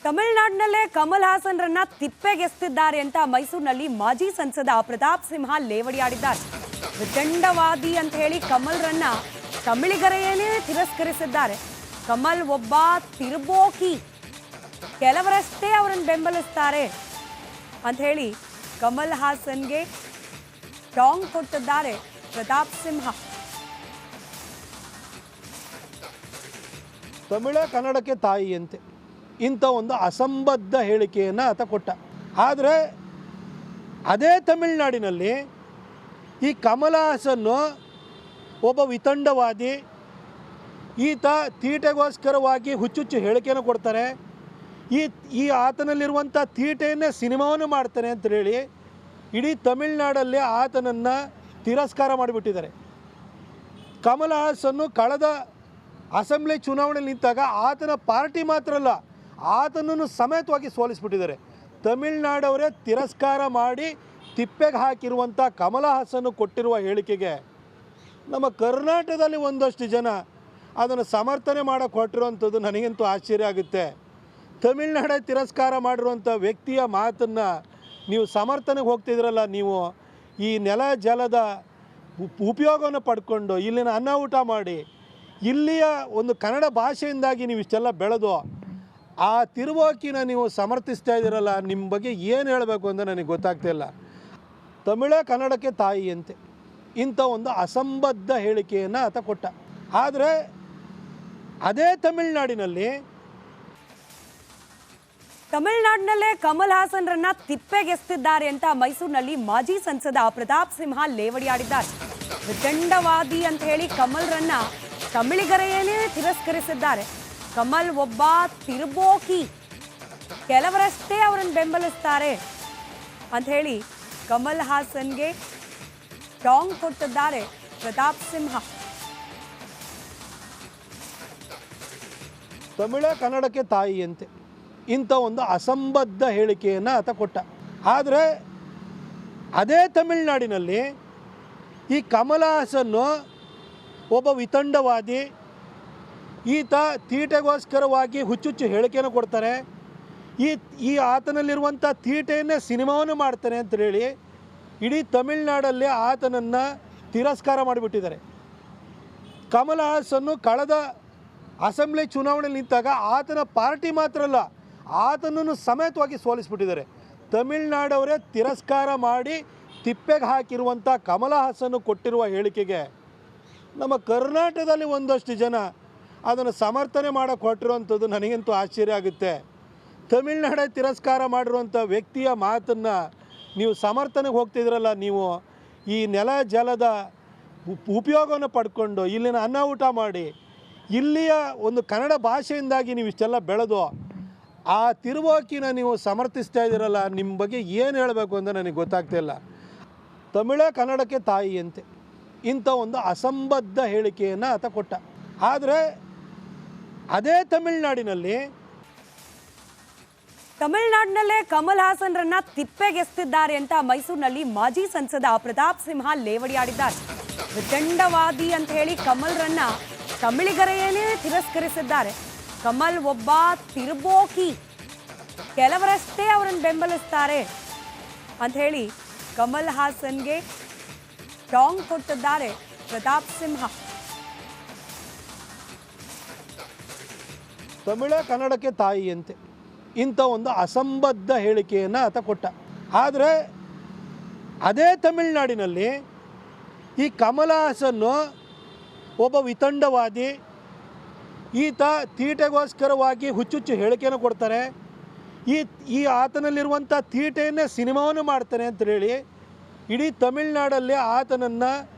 ತಮಿಳುನಾಡಿನಲ್ಲೇ ಕಮಲ್ ಹಾಸನ್ರನ್ನ ತಿಪ್ಪೆಗೆಸ್ತಿದ್ದಾರೆ ಅಂತ ಮೈಸೂರಿನಲ್ಲಿ ಮಾಜಿ ಸಂಸದ ಪ್ರತಾಪ್ ಸಿಂಹ ಲೇವಡಿಯಾಡಿದ್ದಾರೆ. ವಿತಂಡವಾದಿ ಅಂತ ಹೇಳಿ ಕಮಲ್ರನ್ನ ತಮಿಳಿಗರೆಯೇ ತಿರಸ್ಕರಿಸಿದ್ದಾರೆ. ಕಮಲ್ ಒಬ್ಬ ತಿರ್ಬೋಕಿ, ಕೆಲವರಷ್ಟೇ ಅವರನ್ನು ಬೆಂಬಲಿಸ್ತಾರೆ ಅಂತ ಹೇಳಿ ಕಮಲ್ ಹಾಸನ್ಗೆ ಟಾಂಗ್ ಕೊಟ್ಟಿದ್ದಾರೆ ಪ್ರತಾಪ್ ಸಿಂಹ. ತಮಿಳ ಕನ್ನಡಕ್ಕೆ ತಾಯಿಯಂತೆ ಇಂಥ ಒಂದು ಅಸಂಬದ್ಧ ಹೇಳಿಕೆಯನ್ನು ಆತ ಕೊಟ್ಟ. ಆದರೆ ಅದೇ ತಮಿಳುನಾಡಿನಲ್ಲಿ ಈ ಕಮಲ್ ಹಾಸನ್ನು ಒಬ್ಬ ವಿತಂಡವಾದಿ, ಈತ ತೀಟೆಗೋಸ್ಕರವಾಗಿ ಹುಚ್ಚುಚ್ಚು ಹೇಳಿಕೆಯನ್ನು ಕೊಡ್ತಾರೆ, ಈ ಆತನಲ್ಲಿರುವಂಥ ತೀಟೆಯನ್ನೇ ಸಿನಿಮಾವನ್ನು ಮಾಡ್ತಾನೆ ಅಂತ ಹೇಳಿ ಇಡೀ ತಮಿಳುನಾಡಲ್ಲಿ ಆತನನ್ನು ತಿರಸ್ಕಾರ ಮಾಡಿಬಿಟ್ಟಿದ್ದಾರೆ. ಕಮಲ್ ಹಾಸನ್ನು ಕಳೆದ ಅಸೆಂಬ್ಲಿ ಚುನಾವಣೆಯಲ್ಲಿ ನಿಂತಾಗ ಆತನ ಪಾರ್ಟಿ ಮಾತ್ರ ಅಲ್ಲ, ಆತನನ್ನು ಸಮೇತವಾಗಿ ಸೋಲಿಸಿಬಿಟ್ಟಿದ್ದಾರೆ. ತಮಿಳುನಾಡವರೇ ತಿರಸ್ಕಾರ ಮಾಡಿ ತಿಪ್ಪೆಗೆ ಹಾಕಿರುವಂಥ ಕಮಲ್ ಹಾಸನ್ನು ಕೊಟ್ಟಿರುವ ಹೇಳಿಕೆಗೆ ನಮ್ಮ ಕರ್ನಾಟಕದಲ್ಲಿ ಒಂದಷ್ಟು ಜನ ಅದನ್ನು ಸಮರ್ಥನೆ ಮಾಡೋಕ್ಕೆ ಹೊರಟಿರುವಂಥದ್ದು ನನಗಂತೂ ಆಶ್ಚರ್ಯ ಆಗುತ್ತೆ. ತಮಿಳುನಾಡೇ ತಿರಸ್ಕಾರ ಮಾಡಿರುವಂಥ ವ್ಯಕ್ತಿಯ ಮಾತನ್ನು ನೀವು ಸಮರ್ಥನೆಗೆ ಹೋಗ್ತಿದ್ರಲ್ಲ, ನೀವು ಈ ನೆಲ ಜಲದ ಉಪಯೋಗವನ್ನು ಪಡ್ಕೊಂಡು ಇಲ್ಲಿನ ಅನ್ನ ಊಟ ಮಾಡಿ ಇಲ್ಲಿಯ ಒಂದು ಕನ್ನಡ ಭಾಷೆಯಿಂದಾಗಿ ನೀವು ಇಷ್ಟೆಲ್ಲ ಬೆಳೆದು ಆ ತಿರುವಾಕಿನ ನೀವು ಸಮರ್ಥಿಸ್ತಾ ಇದ್ದೀರಲ್ಲ, ನಿಮ್ಮ ಬಗ್ಗೆ ಏನು ಹೇಳಬೇಕು ಅಂತ ನನಗೆ ಗೊತ್ತಾಗ್ತಿಲ್ಲ. ತಮಿಳ ಕನ್ನಡಕ್ಕೆ ತಾಯಿಯಂತೆ ಇಂಥ ಒಂದು ಅಸಂಬದ್ಧ ಹೇಳಿಕೆಯನ್ನು ಆತ ಕೊಟ್ಟ. ಆದರೆ ಅದೇ ತಮಿಳುನಾಡಿನಲ್ಲೇ ಕಮಲ್ ಹಾಸನ್ರನ್ನ ತಿಪ್ಪೆಗೆಸ್ತಿದ್ದಾರೆ ಅಂತ ಮೈಸೂರಿನಲ್ಲಿ ಮಾಜಿ ಸಂಸದ ಪ್ರತಾಪ್ ಸಿಂಹ ಲೇವಡಿಯಾಡಿದ್ದಾರೆ. ವಿತಂಡವಾದಿ ಅಂತ ಹೇಳಿ ಕಮಲ್ರನ್ನ ತಮಿಳಿಗರೆಯೇ ತಿರಸ್ಕರಿಸಿದ್ದಾರೆ. ಕಮಲ್ ಒಬ್ಬ ತಿರ್ಬೋಕಿ, ಕೆಲವರಷ್ಟೇ ಅವರನ್ನು ಬೆಂಬಲಿಸ್ತಾರೆ ಅಂತ ಹೇಳಿ ಕಮಲ್ ಹಾಸನ್ಗೆ ಟಾಂಗ್ ಕೊಟ್ಟಿದ್ದಾರೆ ಪ್ರತಾಪ್ ಸಿಂಹ. ತಮಿಳ ಕನ್ನಡಕ್ಕೆ ತಾಯಿಯಂತೆ ಇಂಥ ಒಂದು ಅಸಂಬದ್ಧ ಹೇಳಿಕೆಯನ್ನು ಆತ ಕೊಟ್ಟ. ಆದರೆ ಅದೇ ತಮಿಳುನಾಡಿನಲ್ಲಿ ಈ ಕಮಲ್ ಹಾಸನ್ನು ಒಬ್ಬ ವಿತಂಡವಾದಿ, ಈತ ತೀಟೆಗೋಸ್ಕರವಾಗಿ ಹುಚ್ಚುಚ್ಚು ಹೇಳಿಕೆಯನ್ನು ಕೊಡ್ತಾರೆ, ಈ ಆತನಲ್ಲಿರುವಂಥ ತೀಟೆಯನ್ನೇ ಸಿನಿಮಾವನ್ನು ಮಾಡ್ತಾನೆ ಅಂತ ಹೇಳಿ ಇಡೀ ತಮಿಳುನಾಡಲ್ಲಿ ಆತನನ್ನು ತಿರಸ್ಕಾರ ಮಾಡಿಬಿಟ್ಟಿದ್ದಾರೆ. ಕಮಲ್ ಹಾಸನ್ನು ಕಳೆದ ಅಸೆಂಬ್ಲಿ ಚುನಾವಣೆಯಲ್ಲಿ ನಿಂತಾಗ ಆತನ ಪಾರ್ಟಿ ಮಾತ್ರ ಅಲ್ಲ, ಆತನನ್ನು ಸಮೇತವಾಗಿ ಸೋಲಿಸಿಬಿಟ್ಟಿದ್ದಾರೆ. ತಮಿಳುನಾಡವರೇ ತಿರಸ್ಕಾರ ಮಾಡಿ ತಿಪ್ಪೆಗೆ ಹಾಕಿರುವಂಥ ಕಮಲ್ ಹಾಸನ್ನು ಕೊಟ್ಟಿರುವ ಹೇಳಿಕೆಗೆ ನಮ್ಮ ಕರ್ನಾಟಕದಲ್ಲಿ ಒಂದಷ್ಟು ಜನ ಅದನ್ನು ಸಮರ್ಥನೆ ಮಾಡೋಕ್ಕೆ ಹೊರಟಿರುವಂಥದ್ದು ನನಗಂತೂ ಆಶ್ಚರ್ಯ ಆಗುತ್ತೆ. ತಮಿಳುನಾಡೇ ತಿರಸ್ಕಾರ ಮಾಡಿರುವಂಥ ವ್ಯಕ್ತಿಯ ಮಾತನ್ನು ನೀವು ಸಮರ್ಥನೆಗೆ ಹೋಗ್ತಿದ್ರಲ್ಲ, ನೀವು ಈ ನೆಲ ಜಲದ ಉಪಯೋಗವನ್ನು ಪಡ್ಕೊಂಡು ಇಲ್ಲಿನ ಅನ್ನ ಊಟ ಮಾಡಿ ಇಲ್ಲಿಯ ಒಂದು ಕನ್ನಡ ಭಾಷೆಯಿಂದಾಗಿ ನೀವು ಇಷ್ಟೆಲ್ಲ ಬೆಳೆದು ಆ ತಿರುವಾಕಿನ ನೀವು ಸಮರ್ಥಿಸ್ತಾ ಇದ್ದೀರಲ್ಲ, ನಿಮ್ಮ ಬಗ್ಗೆ ಏನು ಹೇಳಬೇಕು ಅಂತ ನನಗೆ ಗೊತ್ತಾಗ್ತಿಲ್ಲ. ತಮಿಳ ಕನ್ನಡಕ್ಕೆ ತಾಯಿಯಂತೆ ಇಂಥ ಒಂದು ಅಸಂಬದ್ಧ ಹೇಳಿಕೆಯನ್ನು ಆತ ಕೊಟ್ಟ. ಆದರೆ ಅದೇ ತಮಿಳುನಾಡಿನಲ್ಲೇ ಕಮಲ್ ಹಾಸನ್ರನ್ನ ತಿಪ್ಪೆಗೆಸ್ತಿದ್ದಾರೆ ಅಂತ ಮೈಸೂರಿನಲ್ಲಿ ಮಾಜಿ ಸಂಸದ ಪ್ರತಾಪ್ ಸಿಂಹ ಲೇವಡಿಯಾಡಿದ್ದಾರೆ. ವಿತಂಡವಾದಿ ಅಂತ ಹೇಳಿ ಕಮಲ್ರನ್ನ ತಮಿಳಿಗರೆಯೇ ತಿರಸ್ಕರಿಸಿದ್ದಾರೆ. ಕಮಲ್ ಒಬ್ಬ ತಿರ್ಬೋಕಿ, ಕೆಲವರಷ್ಟೇ ಅವರನ್ನು ಬೆಂಬಲಿಸ್ತಾರೆ ಅಂತ ಹೇಳಿ ಕಮಲ್ ಹಾಸನ್ಗೆ ಟಾಂಗ್ ಕೊಟ್ಟಿದ್ದಾರೆ ಪ್ರತಾಪ್ ಸಿಂಹ. ತಮಿಳ ಕನ್ನಡಕ್ಕೆ ತಾಯಿಯಂತೆ ಇಂಥ ಒಂದು ಅಸಂಬದ್ಧ ಹೇಳಿಕೆಯನ್ನು ಆತ ಕೊಟ್ಟ. ಆದರೆ ಅದೇ ತಮಿಳುನಾಡಿನಲ್ಲಿ ಈ ಕಮಲ್ ಹಾಸನ್ನು ಒಬ್ಬ ವಿತಂಡವಾದಿ, ಈತ ತೀಟೆಗೋಸ್ಕರವಾಗಿ ಹುಚ್ಚುಚ್ಚು ಹೇಳಿಕೆಯನ್ನು ಕೊಡ್ತಾರೆ, ಈ ಆತನಲ್ಲಿರುವಂಥ ತೀಟೆಯನ್ನೇ ಸಿನಿಮಾವನ್ನು ಮಾಡ್ತಾನೆ ಅಂತ ಹೇಳಿ ಇಡೀ ತಮಿಳುನಾಡಲ್ಲಿ ಆತನನ್ನು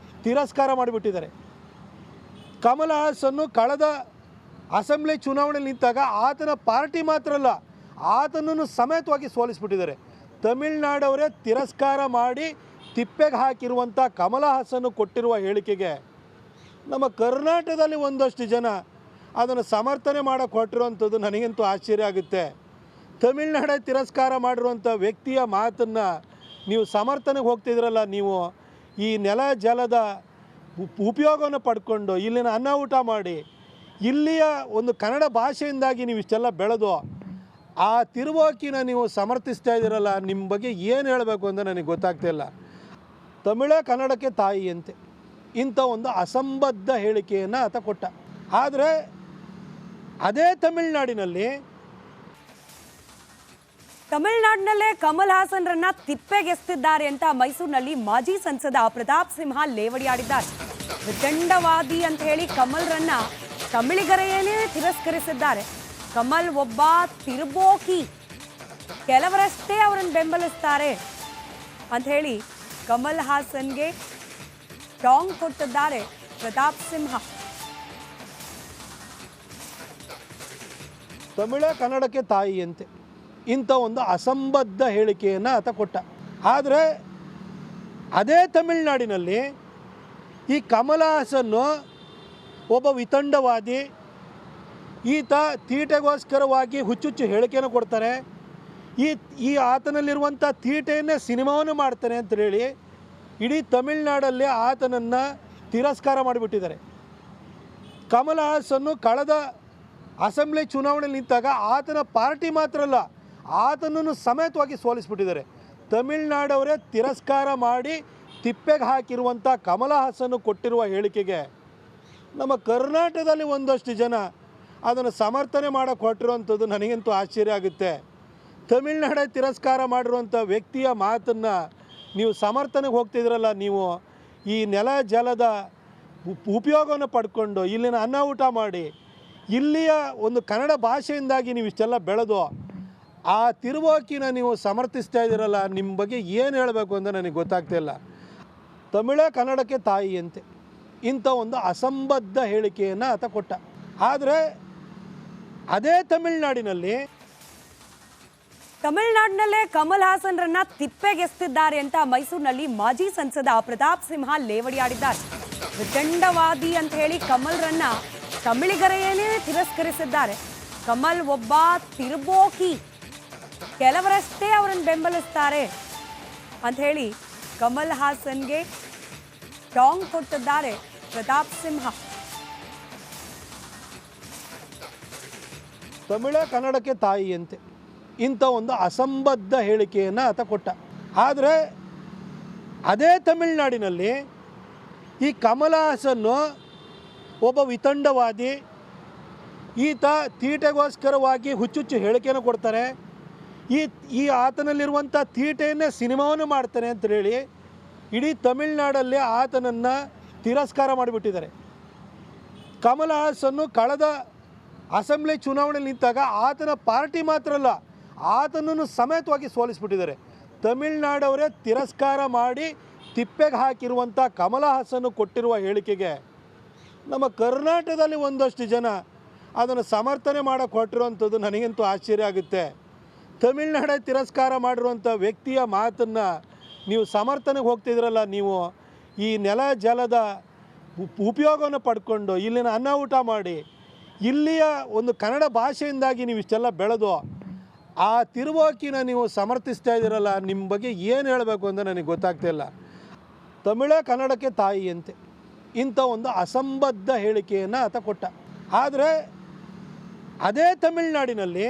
ತಿರಸ್ಕಾರ ಮಾಡಿಬಿಟ್ಟಿದ್ದಾರೆ. ಕಮಲ್ ಹಾಸನ್ನು ಕಳೆದ ಅಸೆಂಬ್ಲಿ ಚುನಾವಣೆಯಲ್ಲಿ ನಿಂತಾಗ ಆತನ ಪಾರ್ಟಿ ಮಾತ್ರ ಅಲ್ಲ, ಆತನನ್ನು ಸಮೇತವಾಗಿ ಸೋಲಿಸಿಬಿಟ್ಟಿದ್ದಾರೆ. ತಮಿಳುನಾಡವರೇ ತಿರಸ್ಕಾರ ಮಾಡಿ ತಿಪ್ಪೆಗೆ ಹಾಕಿರುವಂಥ ಕಮಲ್ ಹಾಸನ್ನು ಕೊಟ್ಟಿರುವ ಹೇಳಿಕೆಗೆ ನಮ್ಮ ಕರ್ನಾಟಕದಲ್ಲಿ ಒಂದಷ್ಟು ಜನ ಅದನ್ನು ಸಮರ್ಥನೆ ಮಾಡೋಕ್ಕೆ ಹೊರಟಿರುವಂಥದ್ದು ನನಗಂತೂ ಆಶ್ಚರ್ಯ ಆಗುತ್ತೆ. ತಮಿಳುನಾಡೇ ತಿರಸ್ಕಾರ ಮಾಡಿರುವಂಥ ವ್ಯಕ್ತಿಯ ಮಾತನ್ನು ನೀವು ಸಮರ್ಥನೆಗೆ ಹೋಗ್ತಿದ್ರಲ್ಲ, ನೀವು ಈ ನೆಲ ಜಲದ ಉಪಯೋಗವನ್ನು ಪಡ್ಕೊಂಡು ಇಲ್ಲಿನ ಅನ್ನ ಊಟ ಮಾಡಿ ಇಲ್ಲಿಯ ಒಂದು ಕನ್ನಡ ಭಾಷೆಯಿಂದಾಗಿ ನೀವು ಇಷ್ಟೆಲ್ಲ ಬೆಳೆದು ಆ ತಿರುವಾಕಿನ ನೀವು ಸಮರ್ಥಿಸ್ತಾ ಇದ್ದೀರಲ್ಲ, ನಿಮ್ಮ ಬಗ್ಗೆ ಏನು ಹೇಳಬೇಕು ಅಂತ ನನಗೆ ಗೊತ್ತಾಗ್ತಾ ಇಲ್ಲ. ತಮಿಳೇ ಕನ್ನಡಕ್ಕೆ ತಾಯಿಯಂತೆ ಇಂಥ ಒಂದು ಅಸಂಬದ್ಧ ಹೇಳಿಕೆಯನ್ನು ಆತ ಕೊಟ್ಟ. ಆದರೆ ಅದೇ ತಮಿಳುನಾಡಿನಲ್ಲೇ ಕಮಲ್ ಹಾಸನ್ರನ್ನ ತಿಪ್ಪೆಗೆಸ್ತಿದ್ದಾರೆ ಅಂತ ಮೈಸೂರಿನಲ್ಲಿ ಮಾಜಿ ಸಂಸದ ಪ್ರತಾಪ್ ಸಿಂಹ ಲೇವಡಿಯಾಡಿದ್ದಾರೆ. ವಿತಂಡವಾದಿ ಅಂತ ಹೇಳಿ ಕಮಲ್ರನ್ನ ತಮಿಳಿಗರೆಯೇ ತಿರಸ್ಕರಿಸಿದ್ದಾರೆ. ಕಮಲ್ ಒಬ್ಬ ತಿರುಬೋಕಿ, ಕೆಲವರಷ್ಟೇ ಅವರನ್ನು ಬೆಂಬಲಿಸ್ತಾರೆ ಅಂತ ಹೇಳಿ ಕಮಲ್ ಹಾಸನ್ಗೆ ಟಾಂಗ್ ಕೊಟ್ಟಿದ್ದಾರೆ ಪ್ರತಾಪ್ ಸಿಂಹ. ತಮಿಳೇ ಕನ್ನಡಕ್ಕೆ ತಾಯಿಯಂತೆ ಇಂಥ ಒಂದು ಅಸಂಬದ್ಧ ಹೇಳಿಕೆಯನ್ನು ಆತ ಕೊಟ್ಟ. ಆದರೆ ಅದೇ ತಮಿಳುನಾಡಿನಲ್ಲಿ ಈ ಕಮಲ್ ಹಾಸನ್ನು ಒಬ್ಬ ವಿತಂಡವಾದಿ, ಈತ ತೀಟೆಗೋಸ್ಕರವಾಗಿ ಹುಚ್ಚುಚ್ಚು ಹೇಳಿಕೆಯನ್ನು ಕೊಡ್ತಾರೆ, ಈ ಆತನಲ್ಲಿರುವಂಥ ತೀಟೆಯನ್ನೇ ಸಿನಿಮಾವನ್ನು ಮಾಡ್ತಾನೆ ಅಂತ ಹೇಳಿ ಇಡೀ ತಮಿಳುನಾಡಲ್ಲೇ ಆತನನ್ನು ತಿರಸ್ಕಾರ ಮಾಡಿಬಿಟ್ಟಿದ್ದಾರೆ. ಕಮಲ್ ಹಾಸನ್ನು ಕಳೆದ ಅಸೆಂಬ್ಲಿ ಚುನಾವಣೆಯಲ್ಲಿ ನಿಂತಾಗ ಆತನ ಪಾರ್ಟಿ ಮಾತ್ರ ಅಲ್ಲ, ಆತನನ್ನು ಸಮೇತವಾಗಿ ಸೋಲಿಸ್ಬಿಟ್ಟಿದ್ದಾರೆ. ತಮಿಳುನಾಡವರೇ ತಿರಸ್ಕಾರ ಮಾಡಿ ತಿಪ್ಪೆಗೆ ಹಾಕಿರುವಂಥ ಕಮಲ್ ಹಾಸನ್ ಕೊಟ್ಟಿರುವ ಹೇಳಿಕೆಗೆ ನಮ್ಮ ಕರ್ನಾಟಕದಲ್ಲಿ ಒಂದಷ್ಟು ಜನ ಅದನ್ನು ಸಮರ್ಥನೆ ಮಾಡೋಕ್ಕೆ ಹೊರಟಿರುವಂಥದ್ದು ನನಗಂತೂ ಆಶ್ಚರ್ಯ ಆಗುತ್ತೆ. ತಮಿಳುನಾಡೇ ತಿರಸ್ಕಾರ ಮಾಡಿರುವಂಥ ವ್ಯಕ್ತಿಯ ಮಾತನ್ನು ನೀವು ಸಮರ್ಥನೆಗೆ ಹೋಗ್ತಿದ್ರಲ್ಲ, ನೀವು ಈ ನೆಲ ಜಲದ ಉಪಯೋಗವನ್ನು ಪಡ್ಕೊಂಡು ಇಲ್ಲಿನ ಅನ್ನ ಊಟ ಮಾಡಿ ಇಲ್ಲಿಯ ಒಂದು ಕನ್ನಡ ಭಾಷೆಯಿಂದಾಗಿ ನೀವು ಇಷ್ಟೆಲ್ಲ ಬೆಳೆದು ಆ ತಿರುವಾಕಿನ ನೀವು ಸಮರ್ಥಿಸ್ತಾ ಇದ್ದೀರಲ್ಲ, ನಿಮ್ಮ ಬಗ್ಗೆ ಏನು ಹೇಳಬೇಕು ಅಂತ ನನಗೆ ಗೊತ್ತಾಗ್ತಾ ಇಲ್ಲ. ತಮಿಳೇ ಕನ್ನಡಕ್ಕೆ ತಾಯಿಯಂತೆ ಇಂಥ ಒಂದು ಅಸಂಬದ್ಧ ಹೇಳಿಕೆಯನ್ನು ಆತ ಕೊಟ್ಟ. ಆದರೆ ಅದೇ ತಮಿಳುನಾಡಿನಲ್ಲೇ ಕಮಲ್ ಹಾಸನ್ರನ್ನ ತಿಪ್ಪೆಗೆಸ್ತಿದ್ದಾರೆ ಅಂತ ಮೈಸೂರಿನಲ್ಲಿ ಮಾಜಿ ಸಂಸದ ಪ್ರತಾಪ್ ಸಿಂಹ ಲೇವಡಿಯಾಡಿದ್ದಾರೆ. ವಿತಂಡವಾದಿ ಅಂತ ಹೇಳಿ ಕಮಲ್ರನ್ನ ತಮಿಳಿಗರೆಯೇ ತಿರಸ್ಕರಿಸಿದ್ದಾರೆ. ಕಮಲ್ ಒಬ್ಬ ತಿರುಬೋಕಿ, ಕೆಲವರಷ್ಟೇ ಅವರನ್ನು ಬೆಂಬಲಿಸ್ತಾರೆ ಅಂತ ಹೇಳಿ ಕಮಲ್ ಹಾಸನ್ಗೆ ಟಾಂಗ್ ಕೊಟ್ಟಿದ್ದಾರೆ ಪ್ರತಾಪ್ ಸಿಂಹ. ತಮಿಳೇ ಕನ್ನಡಕ್ಕೆ ತಾಯಿಯಂತೆ ಇಂಥ ಒಂದು ಅಸಂಬದ್ಧ ಹೇಳಿಕೆಯನ್ನು ಆತ ಕೊಟ್ಟ. ಆದರೆ ಅದೇ ತಮಿಳುನಾಡಿನಲ್ಲಿ ಈ ಕಮಲ್ ಹಾಸನ್ನು ಒಬ್ಬ ವಿತಂಡವಾದಿ, ಈತ ತೀಟೆಗೋಸ್ಕರವಾಗಿ ಹುಚ್ಚುಚ್ಚು ಹೇಳಿಕೆಯನ್ನು ಕೊಡ್ತಾರೆ, ಈ ಆತನಲ್ಲಿರುವಂಥ ತೀಟೆಯನ್ನೇ ಸಿನಿಮಾವನ್ನು ಮಾಡ್ತಾನೆ ಅಂತ ಹೇಳಿ ಇಡೀ ತಮಿಳುನಾಡಲ್ಲೇ ಆತನನ್ನು ತಿರಸ್ಕಾರ ಮಾಡಿಬಿಟ್ಟಿದ್ದಾರೆ. ಕಮಲ್ ಹಾಸನ್ನು ಕಳೆದ ಅಸೆಂಬ್ಲಿ ಚುನಾವಣೆಯಲ್ಲಿ ನಿಂತಾಗ ಆತನ ಪಾರ್ಟಿ ಮಾತ್ರ ಅಲ್ಲ, ಆತನನ್ನು ಸಮೇತವಾಗಿ ಸೋಲಿಸ್ಬಿಟ್ಟಿದ್ದಾರೆ. ತಮಿಳುನಾಡವರೇ ತಿರಸ್ಕಾರ ಮಾಡಿ ತಿಪ್ಪೆಗೆ ಹಾಕಿರುವಂಥ ಕಮಲ್ ಹಾಸನ್ ಕೊಟ್ಟಿರುವ ಹೇಳಿಕೆಗೆ ನಮ್ಮ ಕರ್ನಾಟಕದಲ್ಲಿ ಒಂದಷ್ಟು ಜನ ಅದನ್ನು ಸಮರ್ಥನೆ ಮಾಡೋಕ್ಕೆ ಹೊರಟಿರುವಂಥದ್ದು ನನಗಂತೂ ಆಶ್ಚರ್ಯ ಆಗುತ್ತೆ. ತಮಿಳುನಾಡೇ ತಿರಸ್ಕಾರ ಮಾಡಿರುವಂಥ ವ್ಯಕ್ತಿಯ ಮಾತನ್ನು ನೀವು ಸಮರ್ಥನೆಗೆ ಹೋಗ್ತಿದ್ರಲ್ಲ, ನೀವು ಈ ನೆಲ ಜಲದ ಉಪಯೋಗವನ್ನು ಪಡ್ಕೊಂಡು ಇಲ್ಲಿನ ಅನ್ನ ಊಟ ಮಾಡಿ ಇಲ್ಲಿಯ ಒಂದು ಕನ್ನಡ ಭಾಷೆಯಿಂದಾಗಿ ನೀವು ಇಷ್ಟೆಲ್ಲ ಬೆಳೆದು ಆ ತಿರುವಾಕಿನ ನೀವು ಸಮರ್ಥಿಸ್ತಾ ಇದ್ದೀರಲ್ಲ, ನಿಮ್ಮ ಬಗ್ಗೆ ಏನು ಹೇಳಬೇಕು ಅಂತ ನನಗೆ ಗೊತ್ತಾಗ್ತಾ ಇಲ್ಲ. ತಮಿಳೇ ಕನ್ನಡಕ್ಕೆ ತಾಯಿಯಂತೆ ಇಂಥ ಒಂದು ಅಸಂಬದ್ಧ ಹೇಳಿಕೆಯನ್ನು ಆತ ಕೊಟ್ಟ. ಆದರೆ ಅದೇ ತಮಿಳುನಾಡಿನಲ್ಲಿ